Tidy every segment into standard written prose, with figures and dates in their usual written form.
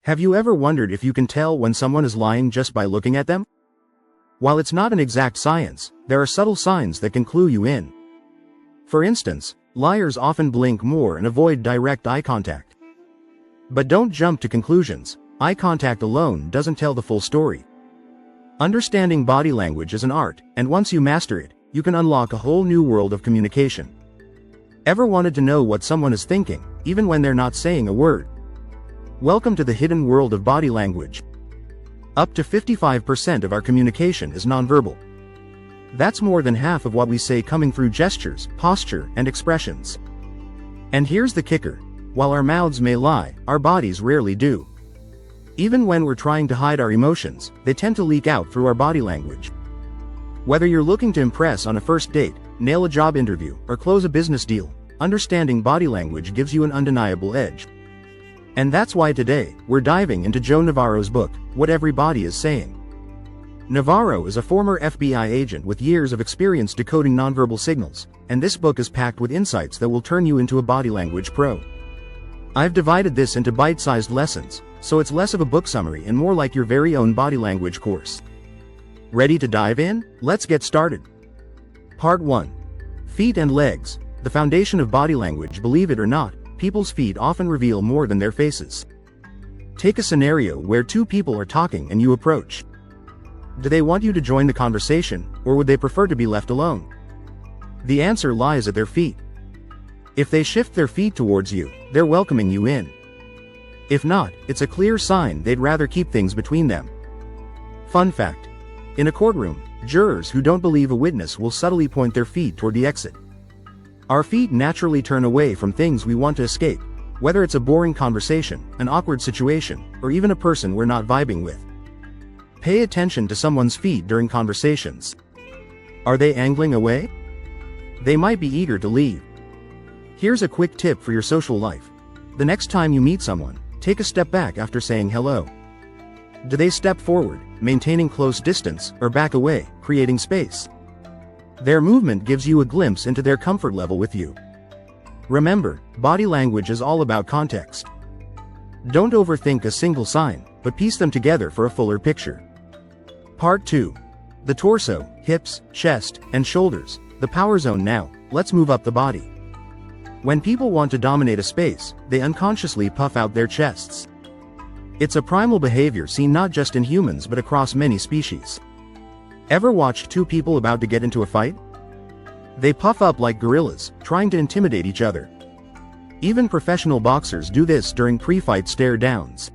Have you ever wondered if you can tell when someone is lying just by looking at them? While it's not an exact science, there are subtle signs that can clue you in. For instance, liars often blink more and avoid direct eye contact. But don't jump to conclusions. Eye contact alone doesn't tell the full story. Understanding body language is an art, and once you master it, you can unlock a whole new world of communication. Ever wanted to know what someone is thinking, even when they're not saying a word? Welcome to the hidden world of body language. Up to 55% of our communication is nonverbal. That's more than half of what we say coming through gestures, posture, and expressions. And here's the kicker. While our mouths may lie, our bodies rarely do. Even when we're trying to hide our emotions, they tend to leak out through our body language. Whether you're looking to impress on a first date, nail a job interview, or close a business deal, understanding body language gives you an undeniable edge. And that's why today, we're diving into Joe Navarro's book, What Every Body Is Saying. Navarro is a former FBI agent with years of experience decoding nonverbal signals, and this book is packed with insights that will turn you into a body language pro. I've divided this into bite-sized lessons, so it's less of a book summary and more like your very own body language course. Ready to dive in? Let's get started. Part 1. Feet and legs. The foundation of body language. Believe it or not, people's feet often reveal more than their faces. Take a scenario where two people are talking and you approach. Do they want you to join the conversation, or would they prefer to be left alone? The answer lies at their feet. If they shift their feet towards you, they're welcoming you in. If not, it's a clear sign they'd rather keep things between them. Fun fact. In a courtroom, jurors who don't believe a witness will subtly point their feet toward the exit. Our feet naturally turn away from things we want to escape, whether it's a boring conversation, an awkward situation, or even a person we're not vibing with. Pay attention to someone's feet during conversations. Are they angling away? They might be eager to leave. Here's a quick tip for your social life. The next time you meet someone, take a step back after saying hello. Do they step forward, maintaining close distance, or back away, creating space? Their movement gives you a glimpse into their comfort level with you. Remember, body language is all about context. Don't overthink a single sign, but piece them together for a fuller picture. Part 2. The torso, hips, chest, and shoulders. The power zone now. Let's move up the body. When people want to dominate a space, they unconsciously puff out their chests. It's a primal behavior seen not just in humans but across many species. Ever watched two people about to get into a fight? They puff up like gorillas, trying to intimidate each other. Even professional boxers do this during pre-fight stare-downs.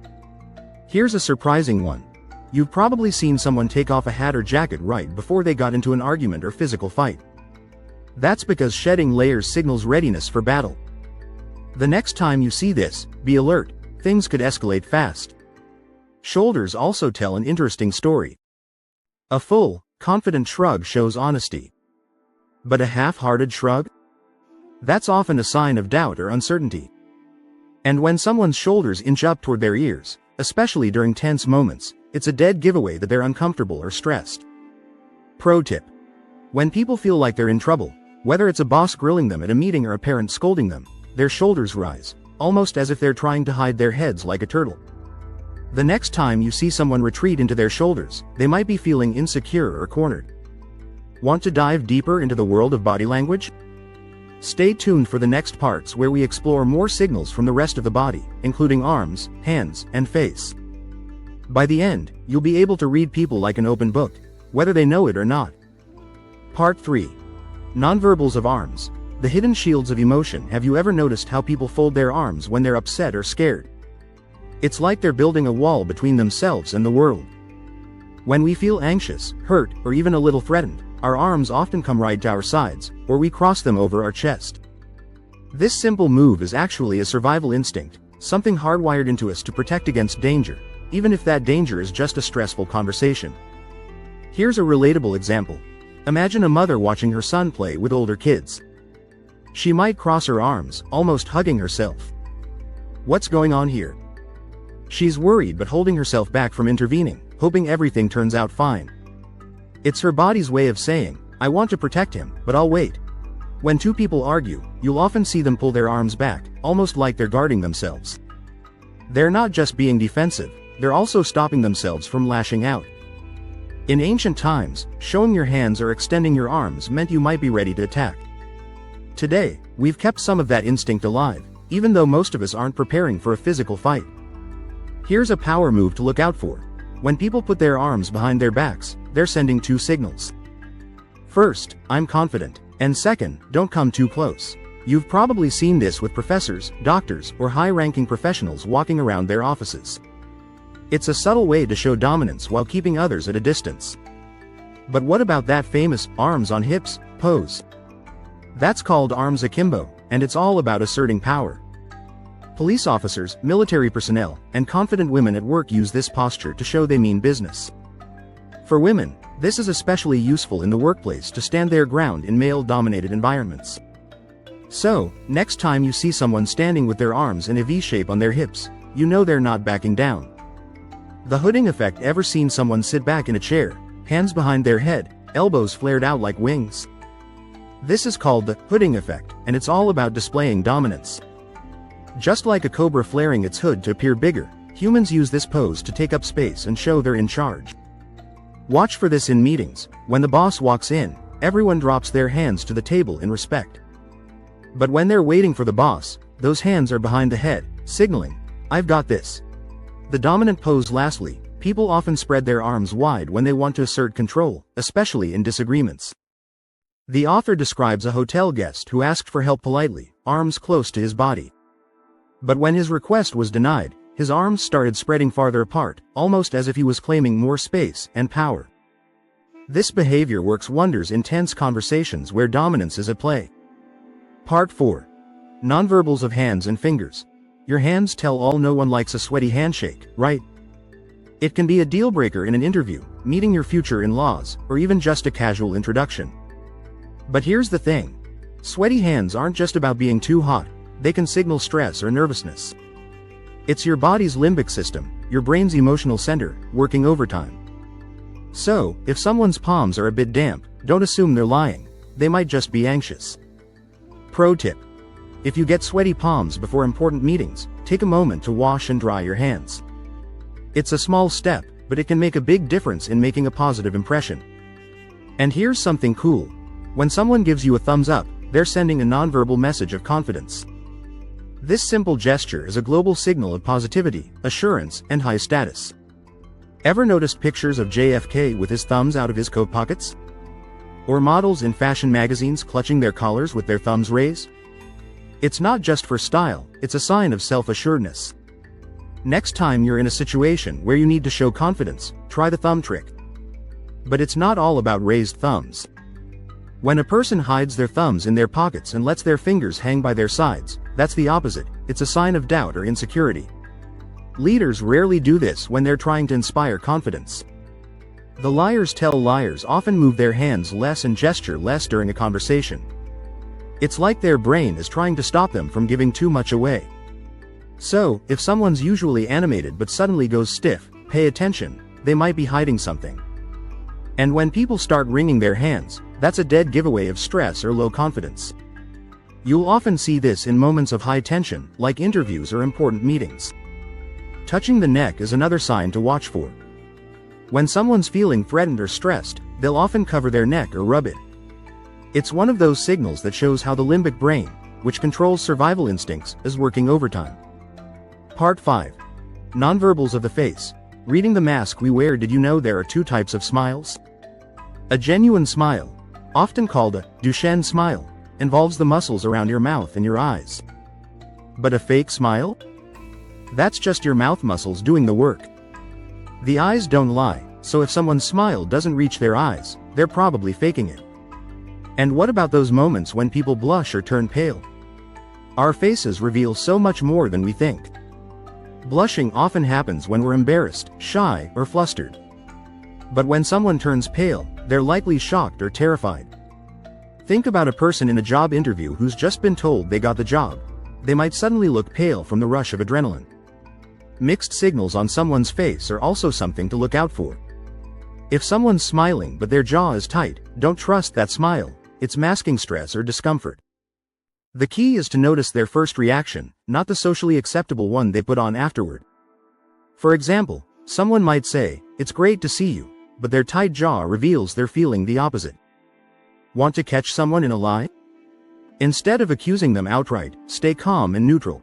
Here's a surprising one. You've probably seen someone take off a hat or jacket right before they got into an argument or physical fight. That's because shedding layers signals readiness for battle. The next time you see this, be alert. Things could escalate fast. Shoulders also tell an interesting story. A full, confident shrug shows honesty. But a half-hearted shrug? That's often a sign of doubt or uncertainty. And when someone's shoulders inch up toward their ears, especially during tense moments, it's a dead giveaway that they're uncomfortable or stressed. Pro tip. When people feel like they're in trouble, whether it's a boss grilling them at a meeting or a parent scolding them, their shoulders rise, almost as if they're trying to hide their heads like a turtle. The next time you see someone retreat into their shoulders, they might be feeling insecure or cornered. Want to dive deeper into the world of body language? Stay tuned for the next parts where we explore more signals from the rest of the body, including arms, hands, and face. By the end, you'll be able to read people like an open book, whether they know it or not. Part 3. Nonverbals of arms. The hidden shields of emotion. Have you ever noticed how people fold their arms when they're upset or scared? It's like they're building a wall between themselves and the world. When we feel anxious, hurt, or even a little threatened, our arms often come right to our sides, or we cross them over our chest. This simple move is actually a survival instinct, something hardwired into us to protect against danger, even if that danger is just a stressful conversation. Here's a relatable example. Imagine a mother watching her son play with older kids. She might cross her arms, almost hugging herself. What's going on here? She's worried but holding herself back from intervening, hoping everything turns out fine. It's her body's way of saying, I want to protect him, but I'll wait. When two people argue, you'll often see them pull their arms back, almost like they're guarding themselves. They're not just being defensive, they're also stopping themselves from lashing out. In ancient times, showing your hands or extending your arms meant you might be ready to attack. Today, we've kept some of that instinct alive, even though most of us aren't preparing for a physical fight. Here's a power move to look out for. When people put their arms behind their backs, they're sending two signals. First, I'm confident, and second, don't come too close. You've probably seen this with professors, doctors, or high-ranking professionals walking around their offices. It's a subtle way to show dominance while keeping others at a distance. But what about that famous arms on hips pose? That's called arms akimbo, and it's all about asserting power. Police officers, military personnel, and confident women at work use this posture to show they mean business. For women, this is especially useful in the workplace to stand their ground in male-dominated environments. So, next time you see someone standing with their arms in a V shape on their hips, you know they're not backing down. The hooding effect. Ever seen someone sit back in a chair, hands behind their head, elbows flared out like wings? This is called the hooding effect, and it's all about displaying dominance. Just like a cobra flaring its hood to appear bigger, humans use this pose to take up space and show they're in charge. Watch for this in meetings. When the boss walks in, everyone drops their hands to the table in respect. But when they're waiting for the boss, those hands are behind the head, signaling, "I've got this." The dominant pose. Lastly, people often spread their arms wide when they want to assert control, especially in disagreements. The author describes a hotel guest who asked for help politely, arms close to his body. But when his request was denied, his arms started spreading farther apart, almost as if he was claiming more space and power. This behavior works wonders in tense conversations where dominance is at play. Part 4. Nonverbals of hands and fingers. Your hands tell all. No one likes a sweaty handshake, right? It can be a deal breaker in an interview, meeting your future in-laws, or even just a casual introduction. But here's the thing. Sweaty hands aren't just about being too hot, they can signal stress or nervousness. It's your body's limbic system, your brain's emotional center, working overtime. So, if someone's palms are a bit damp, don't assume they're lying, they might just be anxious. Pro tip. If you get sweaty palms before important meetings, take a moment to wash and dry your hands. It's a small step, but it can make a big difference in making a positive impression. And here's something cool. When someone gives you a thumbs up, they're sending a nonverbal message of confidence. This simple gesture is a global signal of positivity, assurance, and high status. Ever noticed pictures of JFK with his thumbs out of his coat pockets? Or models in fashion magazines clutching their collars with their thumbs raised? It's not just for style, it's a sign of self-assuredness. Next time you're in a situation where you need to show confidence, try the thumb trick. But it's not all about raised thumbs. When a person hides their thumbs in their pockets and lets their fingers hang by their sides, that's the opposite. It's a sign of doubt or insecurity. Leaders rarely do this when they're trying to inspire confidence. The liars tell liars often move their hands less and gesture less during a conversation. It's like their brain is trying to stop them from giving too much away. So, if someone's usually animated but suddenly goes stiff, pay attention, they might be hiding something. And when people start wringing their hands, that's a dead giveaway of stress or low confidence. You'll often see this in moments of high tension, like interviews or important meetings. Touching the neck is another sign to watch for. When someone's feeling threatened or stressed, they'll often cover their neck or rub it. It's one of those signals that shows how the limbic brain, which controls survival instincts, is working overtime. Part 5. Nonverbals of the face. Reading the mask we wear. Did you know there are two types of smiles? A genuine smile, often called a Duchenne smile, involves the muscles around your mouth and your eyes. But a fake smile? That's just your mouth muscles doing the work. The eyes don't lie, so if someone's smile doesn't reach their eyes, they're probably faking it. And what about those moments when people blush or turn pale? Our faces reveal so much more than we think. Blushing often happens when we're embarrassed, shy, or flustered. But when someone turns pale, they're likely shocked or terrified. Think about a person in a job interview who's just been told they got the job. They might suddenly look pale from the rush of adrenaline. Mixed signals on someone's face are also something to look out for. If someone's smiling but their jaw is tight, don't trust that smile. It's masking stress or discomfort. The key is to notice their first reaction, not the socially acceptable one they put on afterward. For example, someone might say, "It's great to see you," but their tight jaw reveals they're feeling the opposite. Want to catch someone in a lie? Instead of accusing them outright, stay calm and neutral.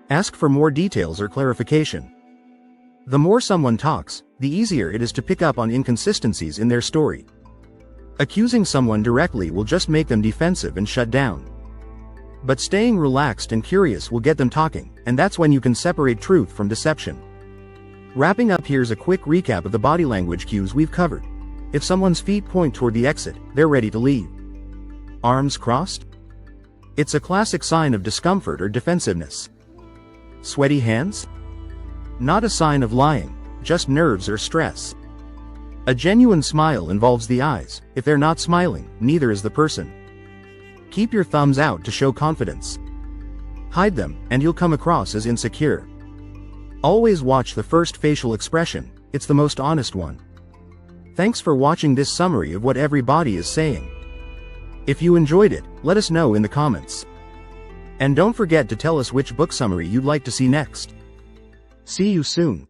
Ask for more details or clarification. The more someone talks, the easier it is to pick up on inconsistencies in their story. Accusing someone directly will just make them defensive and shut down. But staying relaxed and curious will get them talking, and that's when you can separate truth from deception. Wrapping up, here's a quick recap of the body language cues we've covered. If someone's feet point toward the exit, they're ready to leave. Arms crossed? It's a classic sign of discomfort or defensiveness. Sweaty hands? Not a sign of lying, just nerves or stress. A genuine smile involves the eyes. If they're not smiling, neither is the person. Keep your thumbs out to show confidence. Hide them, and you'll come across as insecure. Always watch the first facial expression, it's the most honest one. Thanks for watching this summary of what every body is saying. If you enjoyed it, let us know in the comments. And don't forget to tell us which book summary you'd like to see next. See you soon.